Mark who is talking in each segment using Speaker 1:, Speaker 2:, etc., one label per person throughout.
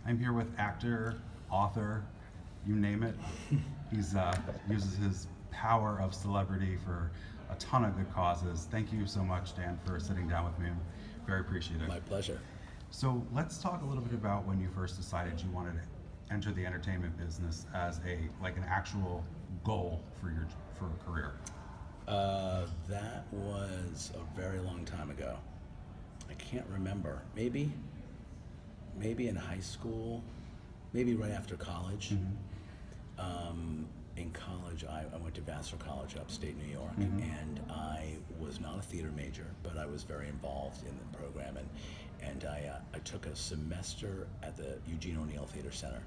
Speaker 1: I'm here with actor, author, you name it. He's uses his power of celebrity for a ton of good causes. Thank you so much, Dan, for sitting down with me. I'm very appreciative.
Speaker 2: My pleasure.
Speaker 1: So let's talk a little bit about when you first decided you wanted to enter the entertainment business as an actual goal for a career.
Speaker 2: That was a very long time ago. I can't remember. Maybe in high school, maybe right after college. In college, I went to Vassar College, upstate New York, and I was not a theater major, but I was very involved in the program, and I took a semester at the Eugene O'Neill Theater Center.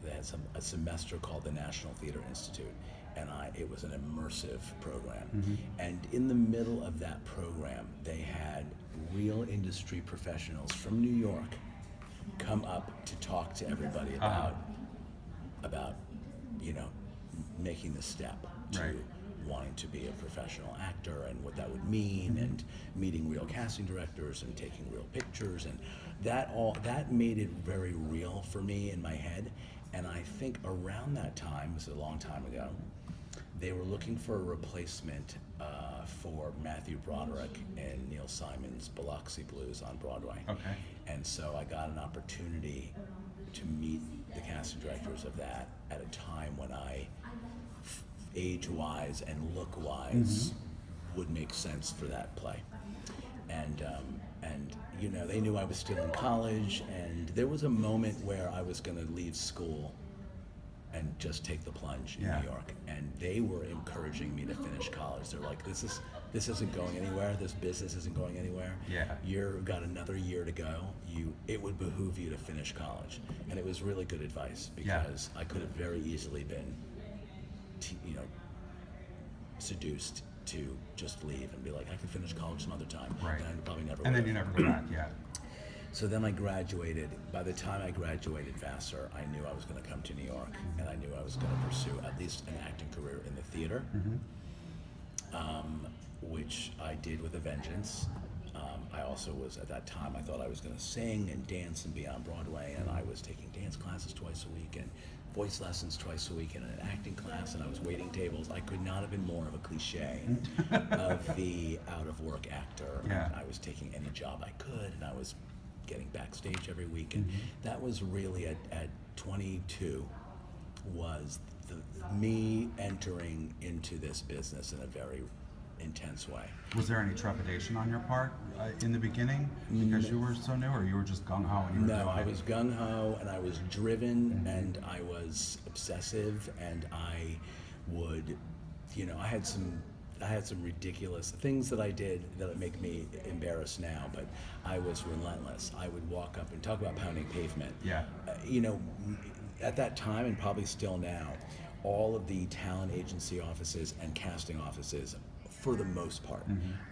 Speaker 2: They had a semester called the National Theater Institute, and it was an immersive program. And in the middle of that program, they had real industry professionals from New York come up to talk to everybody about making the step to wanting to be a professional actor and what that would mean, and meeting real casting directors and taking real pictures, and that made it very real for me in my head. And I think around that time, this is a long time ago, they were looking for a replacement for Matthew Broderick in Neil Simon's Biloxi Blues on Broadway.
Speaker 1: Okay.
Speaker 2: And so I got an opportunity to meet the casting directors of that at a time when I, age-wise and look-wise, would make sense for that play. And they knew I was still in college, and there was a moment where I was going to leave school and just take the plunge in New York, and they were encouraging me to finish college. They're like, this isn't going anywhere. This business isn't going anywhere. You've got another year to go. It would behoove you to finish college. And it was really good advice, because I could have very easily been seduced to just leave and be like, I can finish college some other time.
Speaker 1: Right.
Speaker 2: And I probably never
Speaker 1: And
Speaker 2: would
Speaker 1: then you never go back.
Speaker 2: So then I graduated. By the time I graduated Vassar, I knew I was going to come to New York, and I knew I was going to pursue at least an acting career in the theater, which I did with a vengeance. I also was, at that time, I thought I was going to sing and dance and be on Broadway, and I was taking dance classes twice a week and voice lessons twice a week and an acting class, and I was waiting tables. I could not have been more of a cliche of the out-of-work actor. I was taking any job I could, and I was getting backstage every week, and that was really at 22 was me entering into this business in a very intense way.
Speaker 1: Was there any trepidation on your part in the beginning because you were so new, or you were just gung ho?
Speaker 2: No, I was gung ho, and I was driven, and I was obsessive, and I would, I had some ridiculous things that I did that make me embarrassed now, but I was relentless. I would walk up and talk about pounding pavement. At that time, and probably still now, all of the talent agency offices and casting offices, for the most part,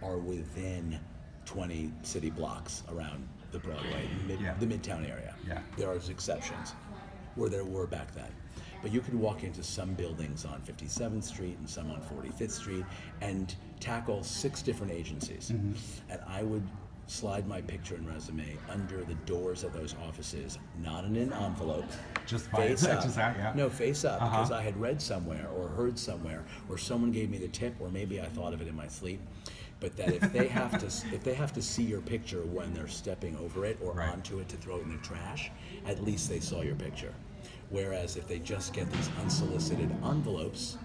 Speaker 2: are within 20 city blocks around the Broadway, the Midtown area. There are exceptions, where there were back then. But you could walk into some buildings on 57th Street and some on 45th Street and tackle 6 different agencies. And I would slide my picture and resume under the doors of those offices, not in an envelope.
Speaker 1: Just
Speaker 2: face up.
Speaker 1: No,
Speaker 2: face up, because I had read somewhere or heard somewhere, or someone gave me the tip, or maybe I thought of it in my sleep. But that if they have to see your picture when they're stepping over it or onto it to throw it in the trash, at least they saw your picture. Whereas if they just get these unsolicited envelopes,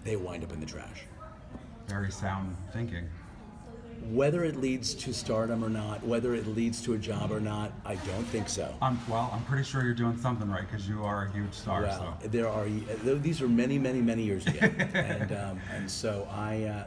Speaker 2: they wind up in the trash.
Speaker 1: Very sound thinking.
Speaker 2: Whether it leads to stardom or not, whether it leads to a job or not, I don't think so.
Speaker 1: I'm pretty sure you're doing something right, because you are a huge star.
Speaker 2: Well, these are many, many, many years ago, and so I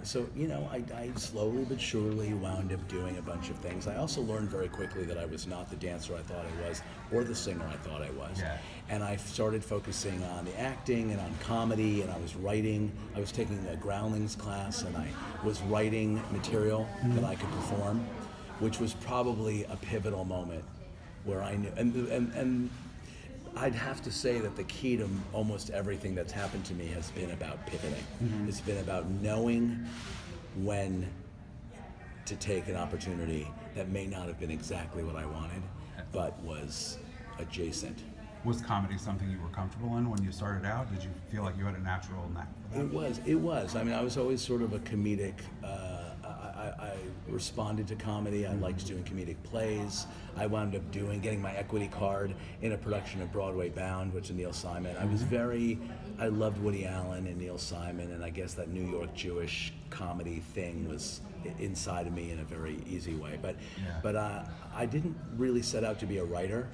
Speaker 2: slowly but surely wound up doing a bunch of things. I also learned very quickly that I was not the dancer I thought I was, or the singer I thought I was. And I started focusing on the acting and on comedy, and I was writing. I was taking a Groundlings class, and I was writing material that I could perform, which was probably a pivotal moment where I knew, and I'd have to say that the key to almost everything that's happened to me has been about pivoting. It's been about knowing when to take an opportunity that may not have been exactly what I wanted, but was adjacent.
Speaker 1: Was comedy something you were comfortable in when you started out? Did you feel like you had a natural knack for that?
Speaker 2: It was. I mean, I was always sort of a comedic. I responded to comedy. I liked doing comedic plays. I wound up getting my equity card in a production of Broadway Bound, which is Neil Simon. I loved Woody Allen and Neil Simon, and I guess that New York Jewish comedy thing was inside of me in a very easy way. But I didn't really set out to be a writer,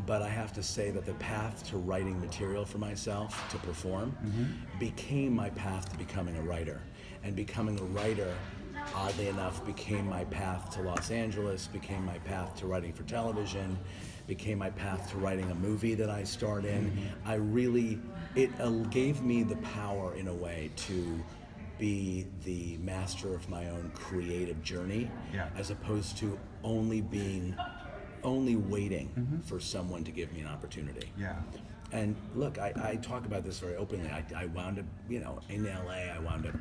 Speaker 2: but I have to say that the path to writing material for myself to perform became my path to becoming a writer. And becoming a writer, oddly enough, became my path to Los Angeles, became my path to writing for television, became my path to writing a movie that I starred in. It gave me the power in a way to be the master of my own creative journey, as opposed to only waiting for someone to give me an opportunity. And look, I talk about this very openly. I wound up, in LA, I wound up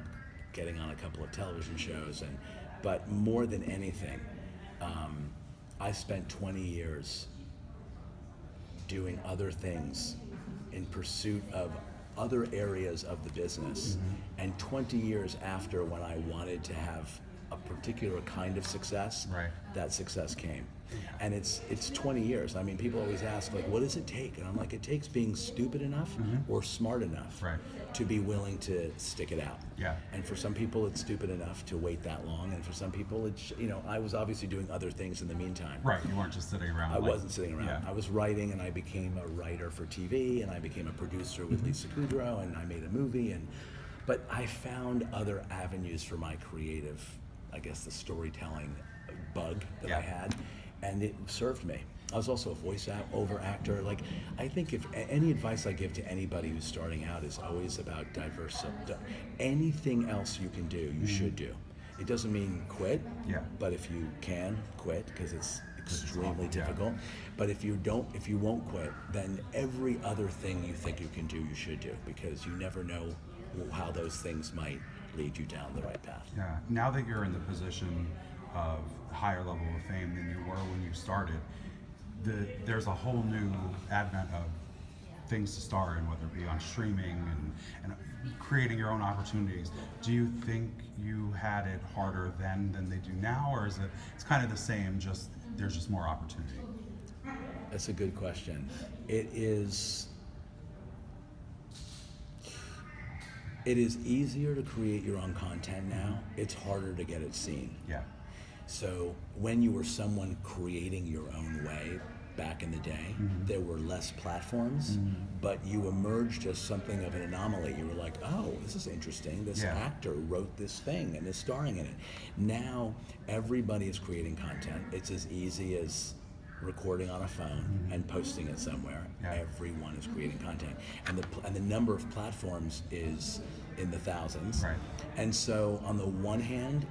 Speaker 2: getting on a couple of television shows, but more than anything, I spent 20 years doing other things in pursuit of other areas of the business. And 20 years after, when I wanted to have a particular kind of success, that success came. And it's 20 years. I mean, people always ask, like, what does it take? And I'm like, it takes being stupid enough or smart enough to be willing to stick it out. And for some people, it's stupid enough to wait that long. And for some people, it's, I was obviously doing other things in the meantime.
Speaker 1: You weren't just sitting around.
Speaker 2: I wasn't sitting around. I was writing, and I became a writer for TV, and I became a producer with Lisa Kudrow, and I made a movie. But I found other avenues for my creative, I guess, the storytelling bug that I had, and it served me. I was also a voice-over actor. Like, I think if any advice I give to anybody who's starting out is always about diversity. Anything else you can do, you should do. It doesn't mean quit, but if you can, quit, because it's extremely difficult. But if you won't quit, then every other thing you think you can do, you should do, because you never know how those things might lead you down the right path.
Speaker 1: Now that you're in the position of higher level of fame than you were when you started, there's a whole new advent of things to star in, whether it be on streaming and creating your own opportunities. Do you think you had it harder then than they do now, or is it's kind of the same, just there's just more opportunity?
Speaker 2: That's a good question. It is easier to create your own content now. It's harder to get it seen. So when you were someone creating your own way back in the day, there were less platforms, but you emerged as something of an anomaly. You were like, oh, this is interesting. This actor wrote this thing and is starring in it. Now everybody is creating content. It's as easy as recording on a phone and posting it somewhere. Everyone is creating content, and the number of platforms is in the thousands. And so on the one hand,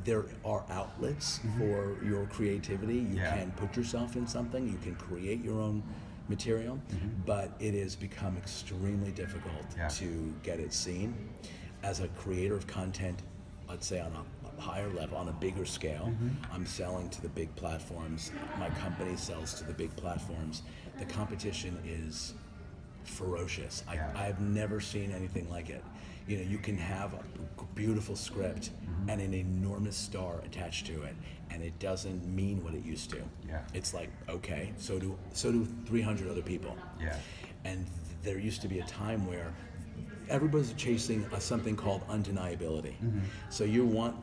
Speaker 2: there are outlets for your creativity. You can put yourself in something, you can create your own material, but it has become extremely difficult to get it seen. As a creator of content, let's say on a higher level, on a bigger scale, I'm selling to the big platforms, my company sells to the big platforms. The competition is ferocious. I've never seen anything like it. You can have a beautiful script and an enormous star attached to it, and it doesn't mean what it used to. It's like, okay, so do 300 other people. And there used to be a time where everybody's chasing something called undeniability. So you want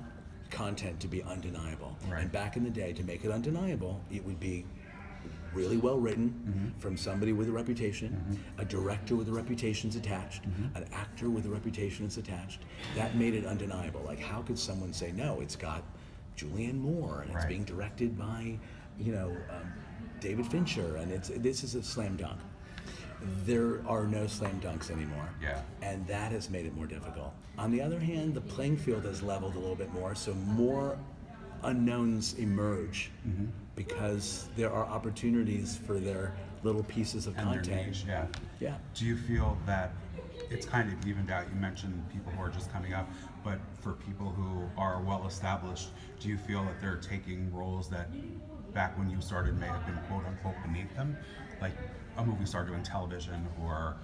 Speaker 2: content to be undeniable. And back in the day, to make it undeniable, it would be really well written from somebody with a reputation, a director with a reputation's attached, an actor with a reputation is attached. That made it undeniable. Like, how could someone say, no, it's got Julianne Moore, and it's being directed by, David Fincher, and this is a slam dunk. There are no slam dunks anymore, and that has made it more difficult. On the other hand, the playing field has leveled a little bit more, so more unknowns emerge because there are opportunities for their little pieces of content.
Speaker 1: Niche, Do you feel that it's kind of evened out? You mentioned people who are just coming up, but for people who are well established, do you feel that they're taking roles that back when you started may have been quote unquote beneath them, like a movie star doing television, or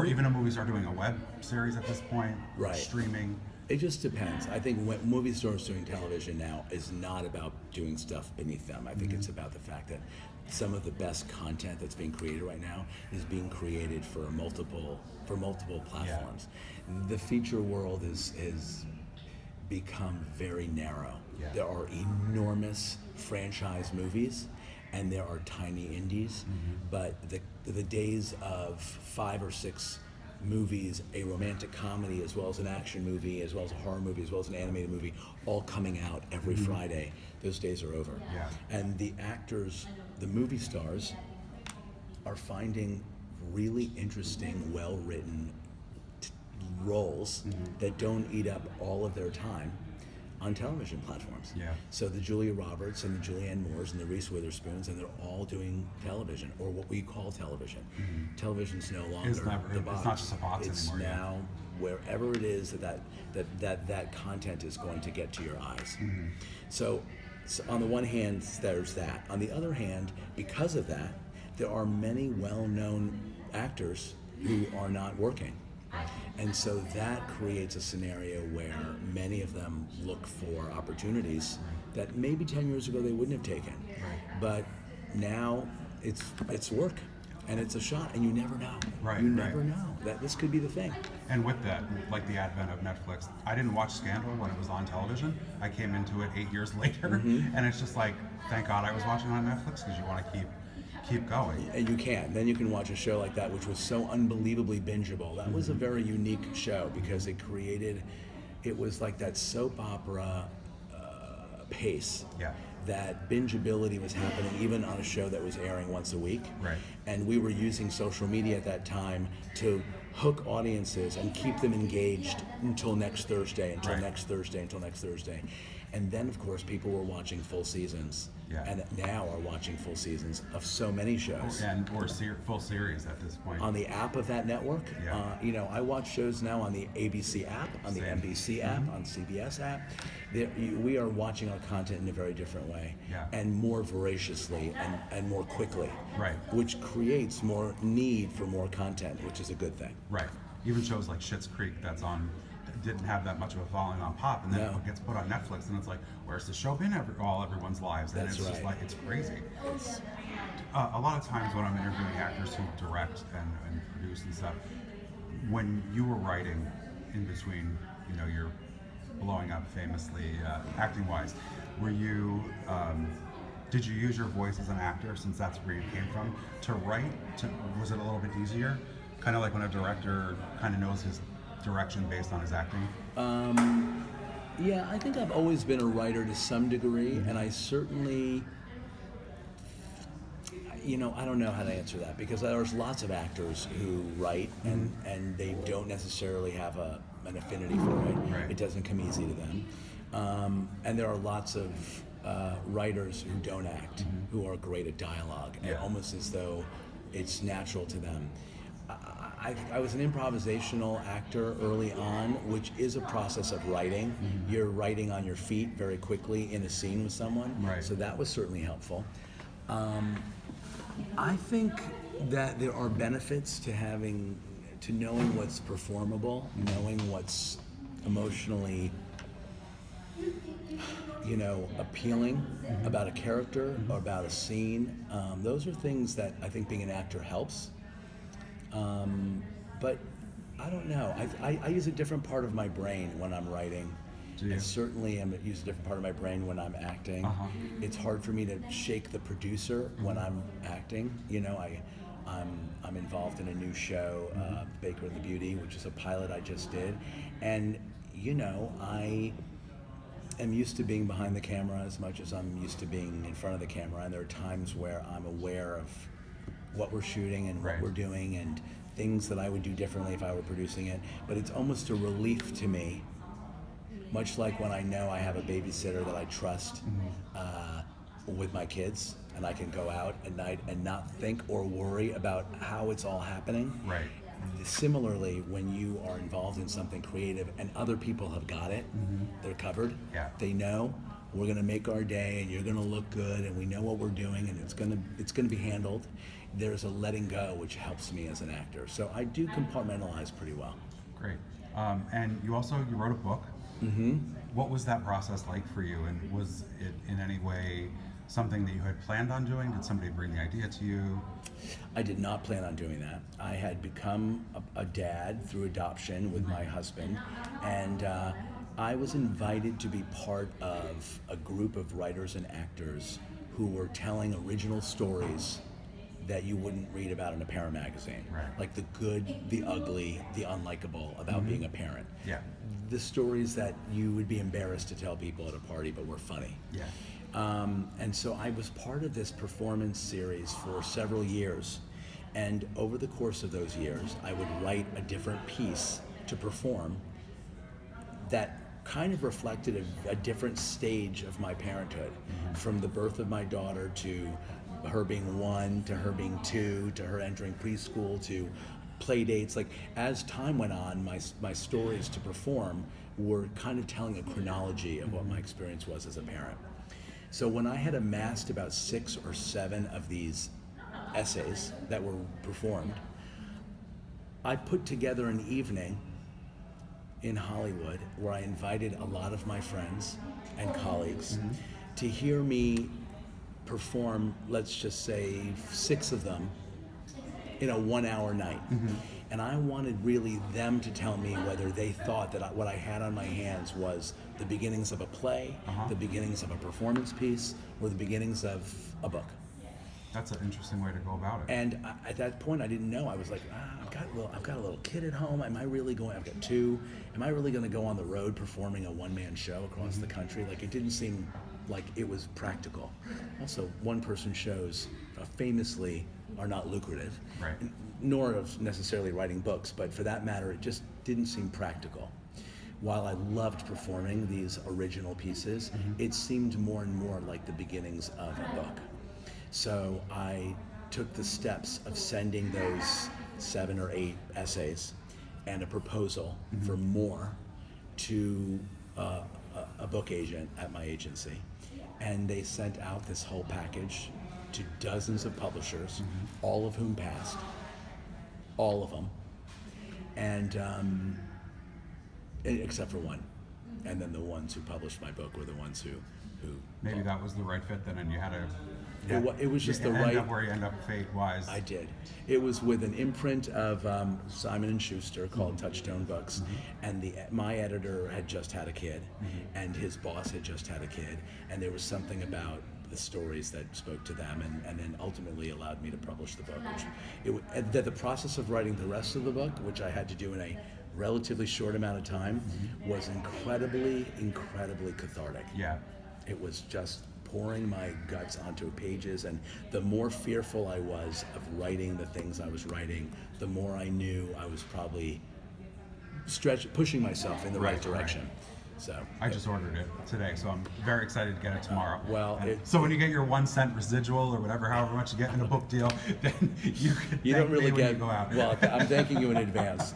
Speaker 1: even a movie star doing a web series at this point,
Speaker 2: Right.
Speaker 1: streaming.
Speaker 2: It just depends. I think when movie stars doing television now is not about doing stuff beneath them. I think it's about the fact that some of the best content that's being created right now is being created for multiple platforms. The feature world is become very narrow.
Speaker 1: Yeah.
Speaker 2: There are enormous franchise movies and there are tiny indies, but the days of 5 or 6 movies, a romantic comedy as well as an action movie, as well as a horror movie, as well as an animated movie, all coming out every Friday, those days are over.
Speaker 1: Yeah.
Speaker 2: And the actors, the movie stars, are finding really interesting, well-written roles that don't eat up all of their time on television platforms.
Speaker 1: Yeah.
Speaker 2: So the Julia Roberts and the Julianne Moores and the Reese Witherspoons, and they're all doing television, or what we call television. Television's no longer
Speaker 1: It's
Speaker 2: the box.
Speaker 1: not just a box
Speaker 2: It's
Speaker 1: anymore. Yeah.
Speaker 2: now wherever it is that content is going to get to your eyes. So on the one hand, there's that. On the other hand, because of that, there are many well-known actors who are not working. And so that creates a scenario where many of them look for opportunities that maybe 10 years ago they wouldn't have taken. But now it's work and it's a shot, and you never know.
Speaker 1: Right,
Speaker 2: You
Speaker 1: right.
Speaker 2: never know that this could be the thing.
Speaker 1: And with that, like the advent of Netflix, I didn't watch Scandal when it was on television. I came into it 8 years later, and it's just like, thank God I was watching on Netflix, because you want to keep going.
Speaker 2: And you can. Then you can watch a show like that, which was so unbelievably bingeable. That was a very unique show because it was like that soap opera pace.
Speaker 1: Yeah.
Speaker 2: That bingeability was happening even on a show that was airing once a week.
Speaker 1: Right.
Speaker 2: And we were using social media at that time to hook audiences and keep them engaged until next Thursday, until
Speaker 1: Right.
Speaker 2: next Thursday, until next Thursday. And then, of course, people were watching full seasons.
Speaker 1: Yeah.
Speaker 2: And now are watching full seasons of so many shows.
Speaker 1: Or full series at this point.
Speaker 2: On the app of that network,
Speaker 1: Yeah.
Speaker 2: I watch shows now on the ABC app, on the
Speaker 1: Same.
Speaker 2: NBC app, on CBS app. We are watching our content in a very different way,
Speaker 1: Yeah.
Speaker 2: and more voraciously and more quickly,
Speaker 1: Right.
Speaker 2: which creates more need for more content, which is a good thing.
Speaker 1: Right. Even shows like Schitt's Creek didn't have that much of a following on Pop, and then
Speaker 2: No.
Speaker 1: it gets put on Netflix, and it's like, where's the show been everyone's lives? And
Speaker 2: That's
Speaker 1: it's just
Speaker 2: right.
Speaker 1: like, it's crazy. A lot of times when I'm interviewing actors who direct and produce and stuff, when you were writing in between, you're blowing up famously, acting-wise, did you use your voice as an actor, since that's where you came from, to write? Was it a little bit easier? Kind of like when a director kind of knows his direction based on his acting?
Speaker 2: Yeah, I think I've always been a writer to some degree, and I certainly, I don't know how to answer that, because there's lots of actors who write and they don't necessarily have an affinity for it.
Speaker 1: Right.
Speaker 2: It doesn't come easy to them. And there are lots of writers who don't act, who are great at dialogue, and
Speaker 1: Yeah.
Speaker 2: almost as though it's natural to them. I was an improvisational actor early on, which is a process of writing. You're writing on your feet very quickly in a scene with someone,
Speaker 1: Right.
Speaker 2: so that was certainly helpful. I think that there are benefits to knowing what's performable, knowing what's emotionally, appealing about a character or about a scene. Those are things that I think being an actor helps. But I don't know. I use a different part of my brain when I'm writing.
Speaker 1: Do you?
Speaker 2: And certainly I use a different part of my brain when I'm acting. It's hard for me to shake the producer when I'm acting. I'm involved in a new show, Baker and the Beauty, which is a pilot I just did. And, I am used to being behind the camera as much as I'm used to being in front of the camera. And there are times where I'm aware of what we're shooting and what
Speaker 1: Right.
Speaker 2: we're doing and things that I would do differently if I were producing it. But it's almost a relief to me, much like when I know I have a babysitter that I trust with my kids, and I can go out at night and not think or worry about how it's all happening.
Speaker 1: Right.
Speaker 2: Similarly, when you are involved in something creative and other people have got it, they're covered,
Speaker 1: Yeah.
Speaker 2: they know, we're going to make our day, and you're going to look good, and we know what we're doing, and it's going to be handled. There's a letting go, which helps me as an actor. So I do compartmentalize pretty well.
Speaker 1: Great. And you wrote a book.
Speaker 2: Mm-hmm.
Speaker 1: What was that process like for you? And was it in any way something that you had planned on doing? Did somebody bring the idea to you?
Speaker 2: I did not plan on doing that. I had become a dad through adoption with my husband, and I was invited to be part of a group of writers and actors who were telling original stories that you wouldn't read about in a parent magazine.
Speaker 1: Right.
Speaker 2: Like the good, the ugly, the unlikable about being a parent.
Speaker 1: Yeah.
Speaker 2: The stories that you would be embarrassed to tell people at a party but were funny.
Speaker 1: Yeah.
Speaker 2: And so I was part of this performance series for several years. And over the course of those years, I would write a different piece to perform that kind of reflected a different stage of my parenthood, from the birth of my daughter to her being 1, to her being 2, to her entering preschool, to play dates. Like, as time went on, my stories to perform were kind of telling a chronology of what my experience was as a parent. So when I had amassed about 6 or 7 of these essays that were performed, I put together an evening in Hollywood where I invited a lot of my friends and colleagues to hear me perform, let's just say 6 of them in a 1-hour night. And I wanted really them to tell me whether they thought that what I had on my hands was the beginnings of a play, the beginnings of a performance piece, or the beginnings of a book.
Speaker 1: That's an interesting way to go about it.
Speaker 2: And at that point, I didn't know. I was like, I've got a little kid at home. Am I really going? I've got 2. Am I really going to go on the road performing a one-man show across the country? Like, it didn't seem like it was practical. Also, one-person shows famously are not lucrative,
Speaker 1: Right.
Speaker 2: Nor of necessarily writing books, but for that matter, it just didn't seem practical. While I loved performing these original pieces, it seemed more and more like the beginnings of a book. So I took the steps of sending those 7 or 8 essays and a proposal for more to a book agent at my agency. And they sent out this whole package to dozens of publishers, all of whom passed, all of them, and except for one. And then the ones who published my book were the ones who
Speaker 1: Maybe that was the right fit then, and you had to.
Speaker 2: It was just the
Speaker 1: end
Speaker 2: right.
Speaker 1: up where you end up fate-wise.
Speaker 2: I did. It was with an imprint of Simon & Schuster called Touchstone Books, and my editor had just had a kid, and his boss had just had a kid, and there was something about the stories that spoke to them, and then ultimately allowed me to publish the book. That the process of writing the rest of the book, which I had to do in a relatively short amount of time, was incredibly, incredibly cathartic.
Speaker 1: Yeah.
Speaker 2: It was just pouring my guts onto pages, and the more fearful I was of writing the things I was writing, the more I knew I was probably pushing myself in the right direction.
Speaker 1: Right.
Speaker 2: So
Speaker 1: I just ordered it today, so I'm very excited to get it tomorrow. So when you get your 1 cent residual or whatever, however much you get in a book deal, then you could
Speaker 2: you don't really get.
Speaker 1: You go out.
Speaker 2: Well, I'm thanking you in advance.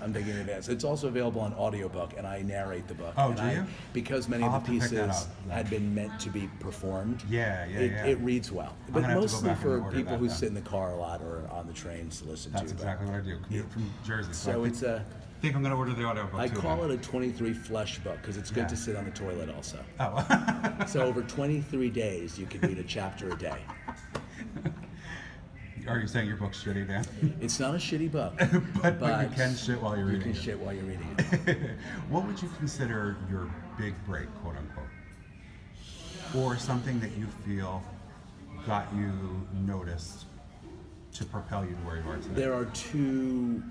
Speaker 2: It's also available on audiobook, and I narrate the book.
Speaker 1: Oh,
Speaker 2: and
Speaker 1: do you?
Speaker 2: Because many
Speaker 1: I'll
Speaker 2: of the
Speaker 1: have to pick that
Speaker 2: pieces
Speaker 1: up.
Speaker 2: had been meant to be performed.
Speaker 1: Yeah.
Speaker 2: It reads well, but
Speaker 1: gonna have to go
Speaker 2: mostly
Speaker 1: back and
Speaker 2: for
Speaker 1: order
Speaker 2: people
Speaker 1: that
Speaker 2: who
Speaker 1: then.
Speaker 2: sit in the car a lot or on the trains to listen
Speaker 1: That's
Speaker 2: to.
Speaker 1: exactly what I do. Commute from Jersey.
Speaker 2: So it's a.
Speaker 1: I think I'm going to order the audiobook
Speaker 2: I
Speaker 1: too.
Speaker 2: call it a 23 flush book because it's good
Speaker 1: Yeah.
Speaker 2: to sit on the toilet also.
Speaker 1: Oh.
Speaker 2: So over 23 days, you can read a chapter a day.
Speaker 1: Are you saying your book's shitty, Dan?
Speaker 2: It's not a shitty book,
Speaker 1: but you can shit while you're
Speaker 2: you
Speaker 1: reading
Speaker 2: can
Speaker 1: it.
Speaker 2: shit while you're reading it.
Speaker 1: What would you consider your big break, quote unquote? Or something that you feel got you noticed to propel you to where you are today?
Speaker 2: There are 2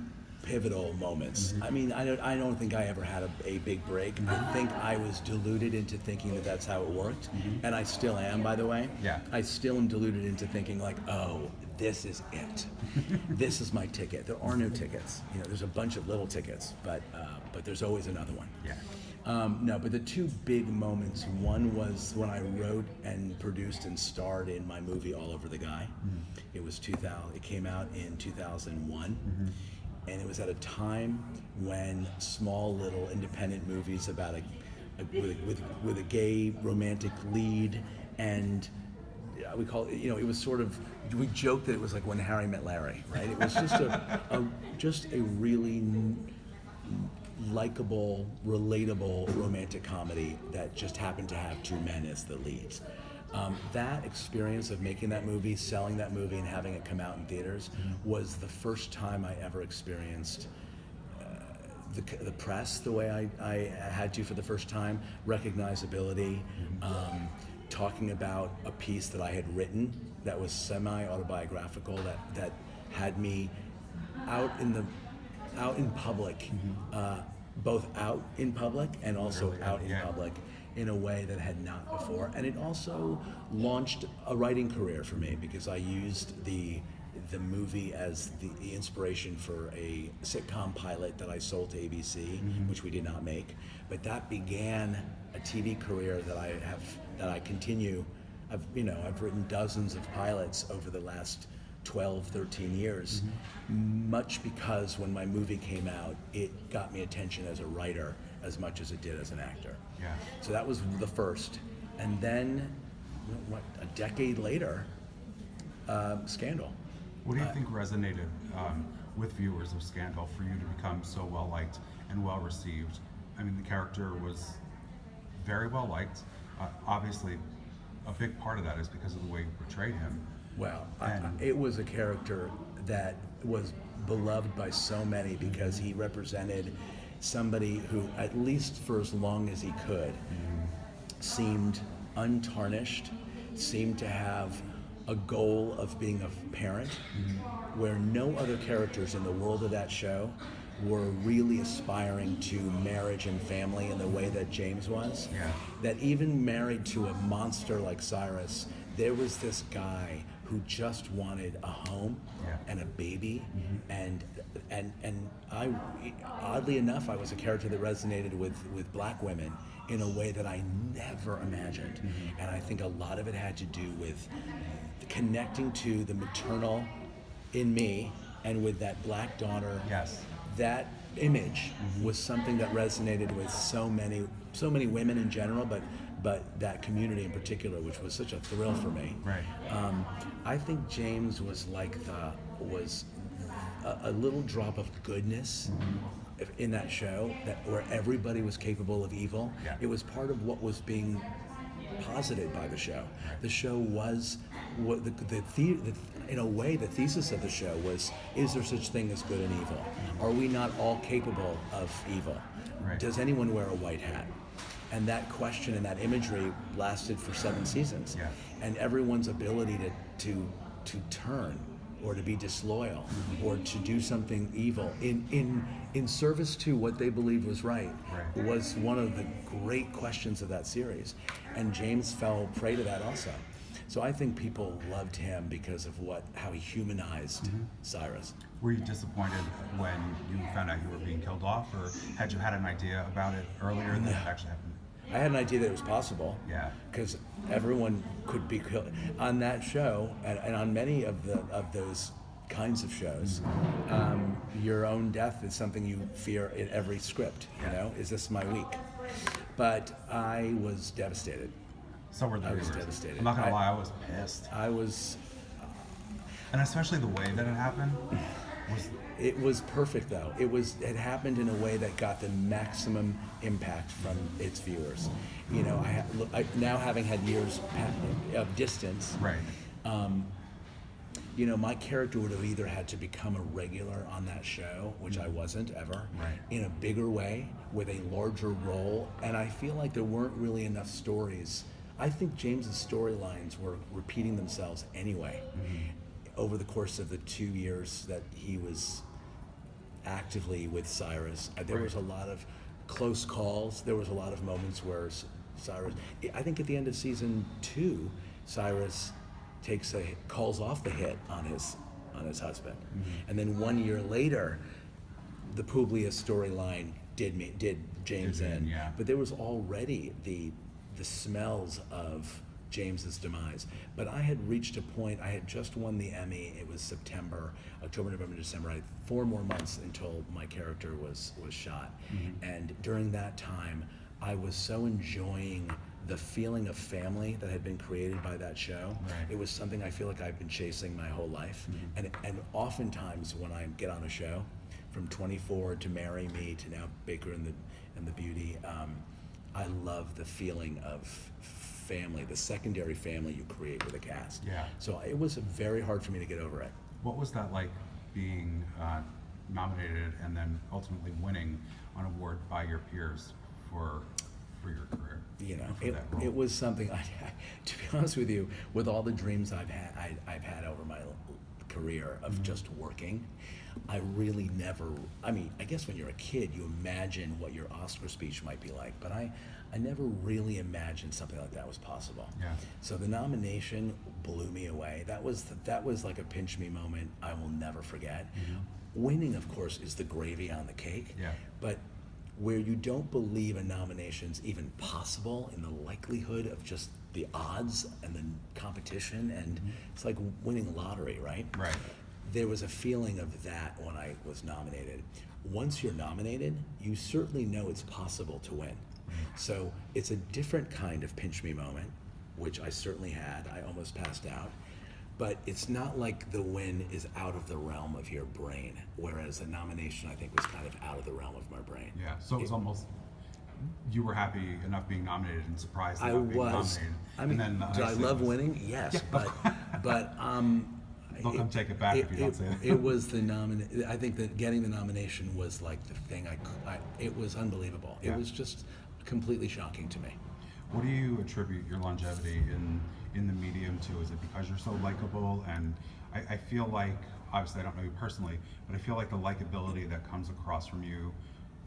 Speaker 2: pivotal moments. I mean, I don't think I ever had a big break. I think I was deluded into thinking that that's how it worked, and I still am, by the way.
Speaker 1: Yeah.
Speaker 2: I still am deluded into thinking like, oh, this is it. This is my ticket. There are no tickets. There's a bunch of little tickets, but there's always another one.
Speaker 1: Yeah.
Speaker 2: No, but the 2 big moments. One was when I wrote and produced and starred in my movie All Over the Guy. It was 2000. It came out in 2001. And it was at a time when small little independent movies about with a gay romantic lead, and we call it, it was sort of, we joked that it was like When Harry Met Larry, right? It was just a really likable, relatable romantic comedy that just happened to have two men as the leads. That experience of making that movie, selling that movie, and having it come out in theaters was the first time I ever experienced the press the way I had to for the first time, recognizability, talking about a piece that I had written that was semi-autobiographical, that had me out in public, both out in public and also out in public in a way that had not before. And it also launched a writing career for me, because I used the movie as the inspiration for a sitcom pilot that I sold to ABC, which we did not make. But that began a TV career that I continue. I've written dozens of pilots over the last 12, 13 years, much because when my movie came out, it got me attention as a writer as much as it did as an actor.
Speaker 1: Yeah.
Speaker 2: So that was the first. And then, a decade later, Scandal.
Speaker 1: What do you think resonated with viewers of Scandal for you to become so well liked and well received? I mean, the character was very well liked. Obviously, a big part of that is because of the way you portrayed him.
Speaker 2: Well, it was a character that was beloved by so many because he represented somebody who, at least for as long as he could, seemed untarnished, seemed to have a goal of being a parent, where no other characters in the world of that show were really aspiring to marriage and family in the way that James was.
Speaker 1: Yeah.
Speaker 2: That even married to a monster like Cyrus, there was this guy who just wanted a home and a baby, and I, oddly enough, I was a character that resonated with black women in a way that I never imagined. And I think a lot of it had to do with connecting to the maternal in me, and with that black daughter.
Speaker 1: Yes.
Speaker 2: That image was something that resonated with so many women in general, but that community in particular, which was such a thrill for me.
Speaker 1: Right.
Speaker 2: I think James was a little drop of goodness in that show, where everybody was capable of evil.
Speaker 1: Yeah.
Speaker 2: It was part of what was being posited by the show. The show was what in a way, the thesis of the show was: is there such thing as good and evil? Are we not all capable of evil?
Speaker 1: Right.
Speaker 2: Does anyone wear a white hat? And that question and that imagery lasted for 7 seasons.
Speaker 1: Yeah.
Speaker 2: And everyone's ability to turn, or to be disloyal, or to do something evil in service to what they believed was right, was one of the great questions of that series. And James fell prey to that also. So I think people loved him because of how he humanized Cyrus.
Speaker 1: Were you disappointed when you found out you were being killed off, or had you had an idea about it earlier than it actually happened?
Speaker 2: I had an idea that it was possible.
Speaker 1: Yeah.
Speaker 2: Because everyone could be killed on that show, and on many of those kinds of shows. Your own death is something you fear in every script. Is this my week? But I was devastated.
Speaker 1: So were the
Speaker 2: I was
Speaker 1: viewers.
Speaker 2: devastated.
Speaker 1: I'm not gonna lie, I was pissed.
Speaker 2: I was.
Speaker 1: And especially the way that it happened was.
Speaker 2: It was perfect, though. It happened in a way that got the maximum impact from its viewers. Now having had years of distance,
Speaker 1: Right.
Speaker 2: My character would have either had to become a regular on that show, which I wasn't ever,
Speaker 1: Right.
Speaker 2: in a bigger way, with a larger role, and I feel like there weren't really enough stories. I think James's storylines were repeating themselves anyway. Over the course of the 2 years that he was actively with Cyrus, there was a lot of close calls. There was a lot of moments where Cyrus, I think at the end of season 2, Cyrus calls off the hit on his husband, and then 1 year later, the Publius storyline did James in.
Speaker 1: Yeah.
Speaker 2: But there was already the smells of James's demise. But I had reached a point, I had just won the Emmy. It was September, October, November, December. I had 4 more months until my character was shot. And during that time, I was so enjoying the feeling of family that had been created by that show.
Speaker 1: Right.
Speaker 2: It was something I feel like I've been chasing my whole life. And oftentimes when I get on a show, from 24 to Marry Me to now Baker and the Beauty, I love the feeling of family, the secondary family you create with a cast.
Speaker 1: Yeah.
Speaker 2: So it was very hard for me to get over it.
Speaker 1: What was that like, being nominated and then ultimately winning an award by your peers for your career?
Speaker 2: You know,
Speaker 1: for that role?
Speaker 2: it was something. To be honest with you, with all the dreams I've had over my career of just working, I really never. I mean, I guess when you're a kid, you imagine what your Oscar speech might be like, but I never really imagined something like that was possible.
Speaker 1: Yeah.
Speaker 2: So the nomination blew me away. That was like a pinch me moment I will never forget. Winning, of course, is the gravy on the cake.
Speaker 1: Yeah.
Speaker 2: But where you don't believe a nomination's even possible in the likelihood of just the odds and the competition, and it's like winning lottery, right?
Speaker 1: Right.
Speaker 2: There was a feeling of that when I was nominated. Once you're nominated, you certainly know it's possible to win. So it's a different kind of pinch me moment, which I certainly had. I almost passed out. But it's not like the win is out of the realm of your brain, whereas a nomination, I think, was kind of out of the realm of my brain.
Speaker 1: Yeah. So it was almost, you were happy enough being nominated and surprised
Speaker 2: I
Speaker 1: enough being
Speaker 2: was.
Speaker 1: nominated.
Speaker 2: I mean,
Speaker 1: and then
Speaker 2: did I
Speaker 1: icing
Speaker 2: love
Speaker 1: was-
Speaker 2: winning? Yes,
Speaker 1: Yeah.
Speaker 2: but
Speaker 1: They'll come take it back if you don't say that.
Speaker 2: It was the I think that getting the nomination was like the thing. It was unbelievable.
Speaker 1: Yeah.
Speaker 2: It was just completely shocking to me.
Speaker 1: What do you attribute your longevity in the medium to? Is it because you're so likable? And I feel like, obviously I don't know you personally, but I feel like the likability that comes across from you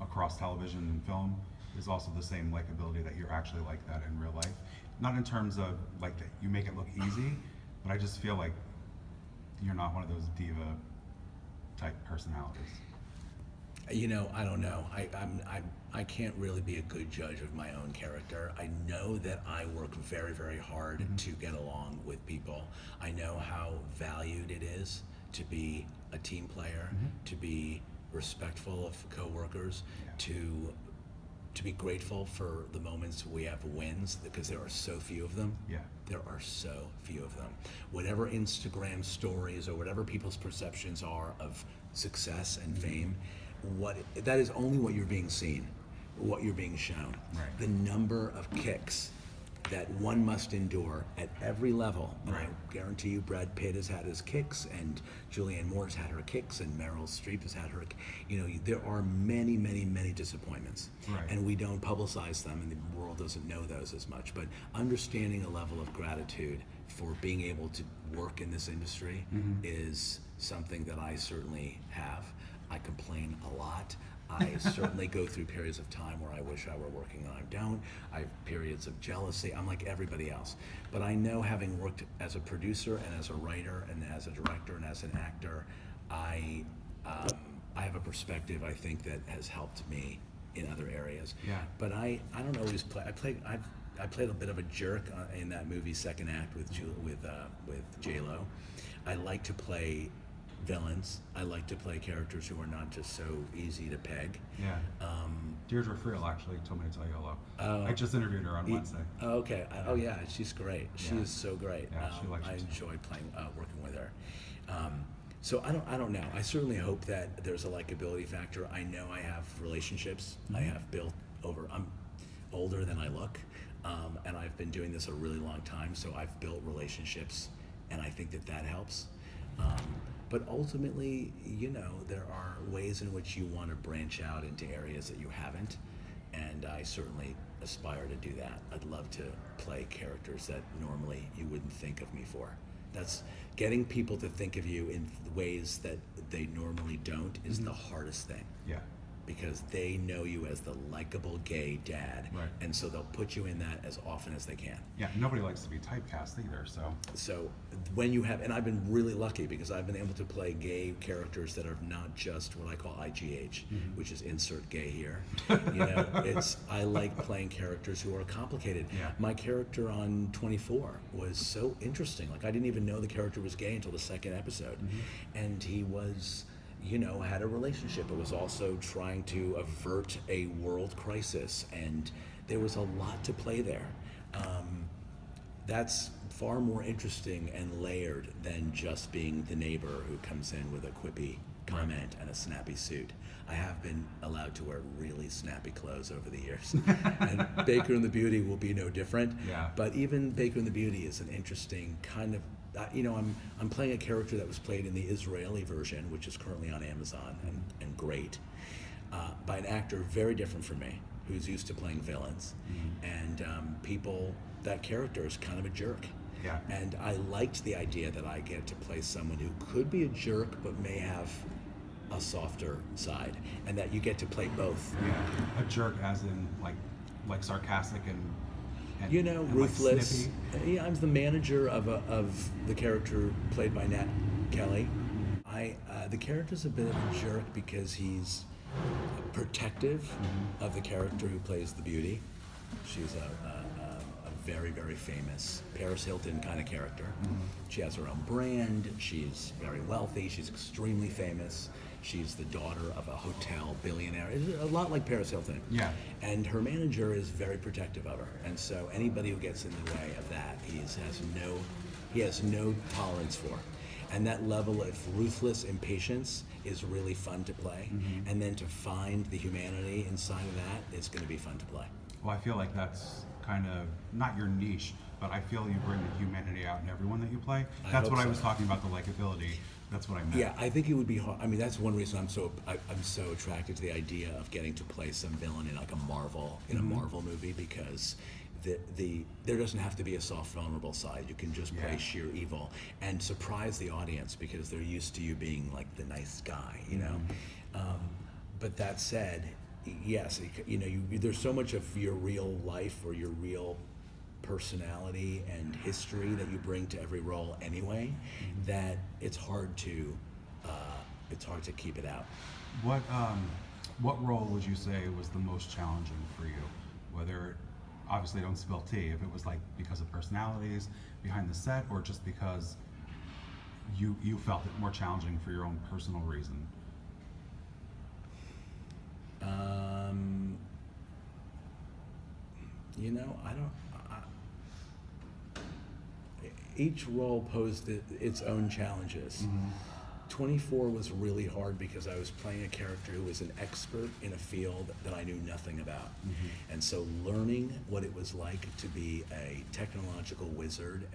Speaker 1: across television and film is also the same likability that you're actually like that in real life. Not in terms of like that you make it look easy, but I just feel like you're not one of those diva type personalities.
Speaker 2: You know, I don't know. I can't really be a good judge of my own character. I know that I work very, very hard to get along with people. I know how valued it is to be a team player, to be respectful of coworkers, to be grateful for the moments we have wins, because there are so few of them.
Speaker 1: Yeah.
Speaker 2: There are so few of them. Whatever Instagram stories or whatever people's perceptions are of success and fame, that is only what you're being seen, what you're being shown.
Speaker 1: Right.
Speaker 2: The number of kicks that one must endure at every level. And
Speaker 1: Right.
Speaker 2: I guarantee you Brad Pitt has had his kicks, and Julianne Moore's had her kicks, and Meryl Streep has had her. You know, there are many, many, many disappointments.
Speaker 1: Right.
Speaker 2: And we don't publicize them, and the world doesn't know those as much. But understanding a level of gratitude for being able to work in this industry is something that I certainly have. I complain a lot. I certainly go through periods of time where I wish I were working and I don't. I have periods of jealousy. I'm like everybody else. But I know, having worked as a producer and as a writer and as a director and as an actor, I have a perspective, I think, that has helped me in other areas.
Speaker 1: Yeah.
Speaker 2: But I don't always play. I played a bit of a jerk in that movie Second Act with J-Lo. I like to play villains. I like to play characters who are not just so easy to peg.
Speaker 1: Yeah. Deirdre Friel actually told me to tell you hello. I just interviewed her on Wednesday.
Speaker 2: Oh, okay. Oh yeah, she's great. She
Speaker 1: Yeah.
Speaker 2: is so great.
Speaker 1: Yeah, she likes
Speaker 2: I
Speaker 1: you too.
Speaker 2: enjoy working with her. So I don't know. I certainly hope that there's a likability factor. I know I have relationships I have built over. I'm older than I look, and I've been doing this a really long time. So I've built relationships, and I think that helps. But ultimately, you know, there are ways in which you want to branch out into areas that you haven't, and I certainly aspire to do that. I'd love to play characters that normally you wouldn't think of me for. That's getting people to think of you in ways that they normally don't is the hardest thing.
Speaker 1: Yeah.
Speaker 2: Because they know you as the likable gay dad,
Speaker 1: Right.
Speaker 2: and so they'll put you in that as often as they can.
Speaker 1: Yeah. Nobody likes to be typecast either.
Speaker 2: So when you have, and I've been really lucky because I've been able to play gay characters that are not just what I call IGH, which is insert gay here. You know, I like playing characters who are complicated.
Speaker 1: Yeah.
Speaker 2: My character on 24 was so interesting. Like, I didn't even know the character was gay until the second episode, and he was, you know, had a relationship, but was also trying to avert a world crisis, and there was a lot to play there. That's far more interesting and layered than just being the neighbor who comes in with a quippy comment and a snappy suit. I have been allowed to wear really snappy clothes over the years, and Baker and the Beauty will be no different.
Speaker 1: Yeah.
Speaker 2: But even Baker and the Beauty is an interesting kind of, I'm playing a character that was played in the Israeli version, which is currently on Amazon and great, by an actor very different from me, who's used to playing villains, and that character is kind of a jerk.
Speaker 1: Yeah.
Speaker 2: And I liked the idea that I get to play someone who could be a jerk but may have a softer side, and that you get to play both.
Speaker 1: Yeah, a jerk as in like sarcastic and and
Speaker 2: ruthless.
Speaker 1: Like snippy.
Speaker 2: Yeah, I'm the manager of the character played by Nat Kelly. The character's a bit of a jerk because he's protective of the character who plays the Beauty. She's a very, very famous Paris Hilton kind of character. She has her own brand. She's very wealthy. She's extremely famous. She's the daughter of a hotel billionaire. It's a lot like Paris Hilton.
Speaker 1: Yeah.
Speaker 2: And her manager is very protective of her. And so anybody who gets in the way of that, he has no tolerance for. And that level of ruthless impatience is really fun to play. And then to find the humanity inside of that is going to be fun to play.
Speaker 1: Well, I feel like that's kind of not your niche, but I feel you bring the humanity out in everyone that you play. That's what I was talking about, the likability. That's what I meant.
Speaker 2: Yeah, I think it would be hard. I mean, that's one reason I'm so attracted to the idea of getting to play some villain in like a Marvel movie, because there doesn't have to be a soft, vulnerable side. You can just play sheer evil and surprise the audience because they're used to you being like the nice guy, But that said, yes, there's so much of your real life or your real personality and history that you bring to every role anyway, that it's hard to keep it out.
Speaker 1: What role would you say was the most challenging for you? Whether, obviously don't spill tea, if it was like because of personalities behind the set or just because you felt it more challenging for your own personal reason.
Speaker 2: Each role posed its own challenges. 24 was really hard because I was playing a character who was an expert in a field that I knew nothing about. And so learning what it was like to be a technological wizard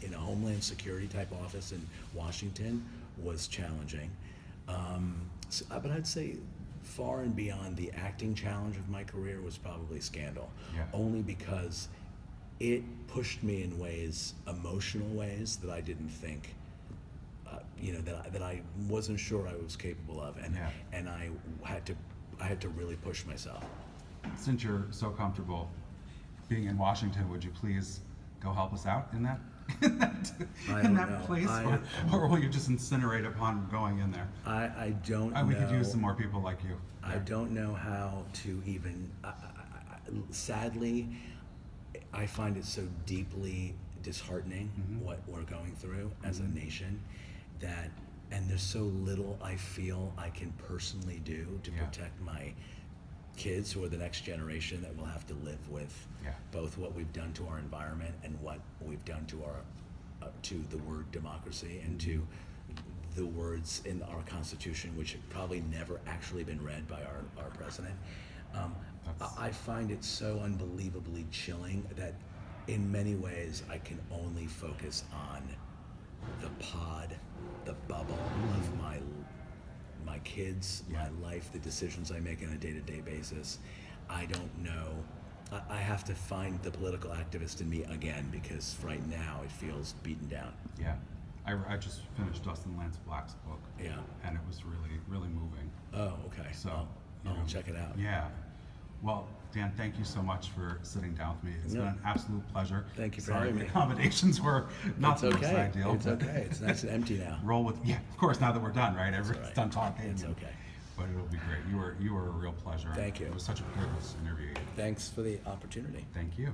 Speaker 2: in a Homeland Security type office in Washington was challenging. But I'd say far and beyond the acting challenge of my career was probably Scandal.
Speaker 1: Yeah.
Speaker 2: Only because it pushed me in ways, emotional ways, that I didn't think, that I wasn't sure I was capable of, and I had to really push myself.
Speaker 1: Since you're so comfortable being in Washington, would you please go help us out in that place, or will you just incinerate upon going in there?
Speaker 2: I don't know.
Speaker 1: We could use some more people like you.
Speaker 2: I don't know how to even. Sadly, I find it so deeply disheartening what we're going through as a nation, and there's so little I feel I can personally do to protect my kids, who are the next generation that will have to live with both what we've done to our environment and what we've done to to the word democracy and to the words in our Constitution, which have probably never actually been read by our president. I find it so unbelievably chilling that in many ways I can only focus on the pod, the bubble of my kids, my life, the decisions I make on a day-to-day basis. I don't know. I have to find the political activist in me again, because right now it feels beaten down.
Speaker 1: Yeah. I just finished Dustin Lance Black's book.
Speaker 2: Yeah.
Speaker 1: And it was really, really moving.
Speaker 2: Oh, okay.
Speaker 1: So
Speaker 2: I'll check it out.
Speaker 1: Yeah. Well, Dan, thank you so much for sitting down with me. It's been an absolute pleasure.
Speaker 2: Thank you for
Speaker 1: Sorry,
Speaker 2: having
Speaker 1: the
Speaker 2: me.
Speaker 1: accommodations were not the most
Speaker 2: okay.
Speaker 1: ideal.
Speaker 2: It's okay. It's nice and empty now.
Speaker 1: Roll with, of course, now that we're done, right? Everyone's done talking.
Speaker 2: It's okay.
Speaker 1: But it'll be great. You were a real pleasure.
Speaker 2: Thank you.
Speaker 1: It was such a privilege to interview you.
Speaker 2: Thanks for the opportunity.
Speaker 1: Thank you.